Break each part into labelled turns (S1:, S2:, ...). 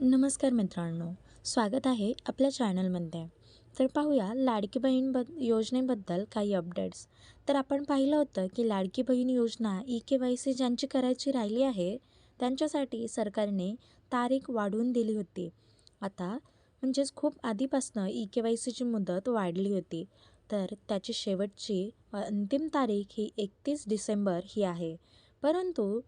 S1: नमस्कार मित्रांनो, स्वागत आहे आपल्या चॅनलमध्ये. तर पाहूया लाडकी बहीण योजनेबद्दल काही अपडेट्स. तर आपण पाहिलं होतं की लाडकी बहीण योजना ई-के-वाय-सी ज्यांची करायची राहिली आहे त्यांच्यासाठी सरकारने तारीख वाढवून दिली होती. आता म्हणजेच खूप आधीपासून ई-के-वाय-सीची मुदत वाढली होती. तर त्याची शेवटची अंतिम तारीख ही 31 डिसेंबर ही आहे. परंतु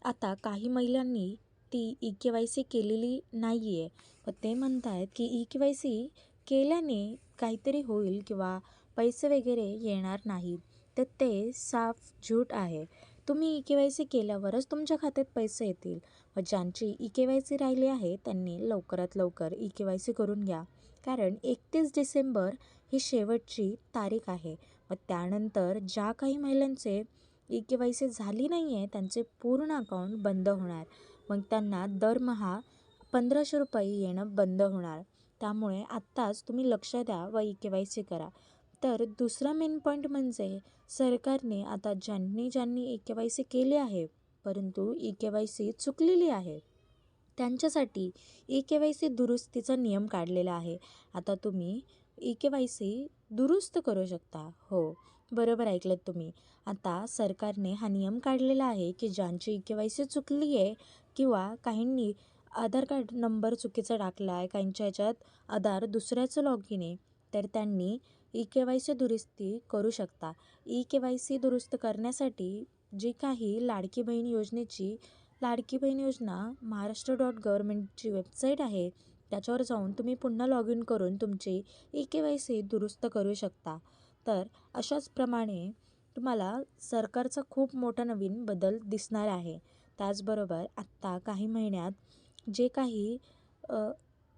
S1: आता काही महिलांनी ती ई-के-वाय-सी केलेली नाही आहे. व ते म्हणत आहेत की ई-के-वाय-सी केल्याने काहीतरी होईल किंवा पैसे वगैरे येणार नाहीत. तर ते साफ झूट आहे. तुम्ही ई-के-वाय-सी केल्यावरच तुमच्या खात्यात पैसे येतील. व ज्यांची ई-के-वाय-सी राहिली आहे त्यांनी लवकरात लवकर ई-के-वाय-सी करून घ्या. कारण 31 डिसेंबर ही शेवटची तारीख आहे. व त्यानंतर ज्या काही महिलांचे ई-के-वाय-सी झाली नाही आहे त्यांचे पूर्ण अकाउंट बंद होणार. मग त्यांना दरमहा 1500 रुपये येणं बंद होणार. त्यामुळे आत्ताच तुम्ही लक्ष द्या व ई-के-वाय-सी करा. तर दुसरा मेन पॉईंट म्हणजे सरकारने आता ज्यांनी ई-के-वाय-सी केली आहे परंतु ई-के-वाय-सी चुकलेली आहे त्यांच्यासाठी ई-के-वाय-सी दुरुस्तीचा नियम काढलेला आहे. आता तुम्ही ई-के-वाय-सी दुरुस्त करू शकता. हो, बरोबर ऐकलत तुम्ही. आता सरकारने हा नियम काढलेला आहे की ज्यांची ई-के-वाय-सी चुकली आहे किंवा काहींनी आधार कार्ड नंबर चुकीचा टाकला आहे, काहींच्या ह्याच्यात आधार दुसऱ्याचं लॉगिन आहे, तर त्यांनी ई-के-वाय-सी दुरुस्ती करू शकता. ई-के-वाय-सी दुरुस्त करण्यासाठी जी काही लाडकी बहीण योजनेची लाडकी बहीण योजना महाराष्ट्र.गव्हर्नमेंटची वेबसाईट आहे त्याच्यावर जाऊन तुम्ही पुन्हा लॉग इन करून तुमची ई-के-वाय-सी दुरुस्त करू शकता. तर अशाच प्रमाणे तुम्हाला सरकारचा खूप मोठा नवीन बदल दिसणार आहे. त्याचबरोबर आत्ता काही महिन्यात जे काही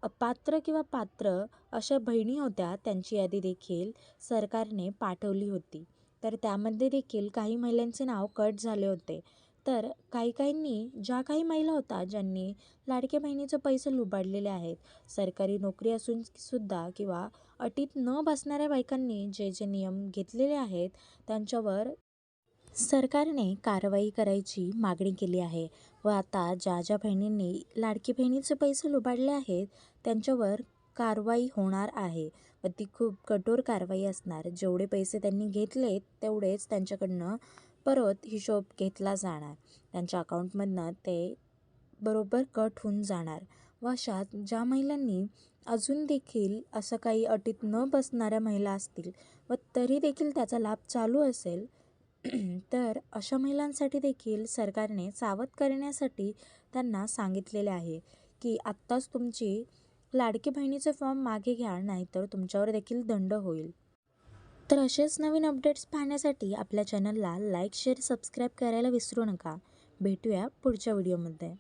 S1: अपात्र किंवा पात्र अशा बहिणी होत्या त्यांची यादी देखील सरकारने पाठवली होती. तर त्यामध्ये देखील काही महिलांचे नाव कट झाले होते. तर काहींनी ज्या काही महिला होत्या ज्यांनी लाडक्या बहिणीचे पैसे लुबाडलेले आहेत, सरकारी नोकरी असून सुद्धा किंवा अटीत न बसणाऱ्या बायकांनी जे नियम घेतलेले आहेत त्यांच्यावर सरकारने कारवाई करायची मागणी केली आहे. व आता ज्या बहिणींनी लाडकी बहिणीचे पैसे लुबाडले आहेत त्यांच्यावर कारवाई होणार आहे. व ती खूप कठोर कारवाई असणार. जेवढे पैसे त्यांनी घेतले तेवढेच त्यांच्याकडनं परत हिशोब घेतला जाणार. त्यांच्या अकाउंटमधनं ते बरोबर कट होऊन जाणार. व अशा ज्या महिलांनी अजून देखील असं काही अटीत न बसणाऱ्या महिला असतील व तरी देखील त्याचा लाभ चालू असेल तर अशा महिलांसाठी देखील सरकारने सावध करण्यासाठी त्यांना सांगितलेले आहे की आत्ताच तुमची लाडकी बहिणीचे फॉर्म मागे घ्या, नाहीतर तुमच्यावर देखील दंड होईल. तर असेच नवीन अपडेट्स पाहण्यासाठी आपल्या चॅनलला लाईक, शेअर, सबस्क्राईब करायला विसरू नका. भेटूया पुढच्या व्हिडिओमध्ये.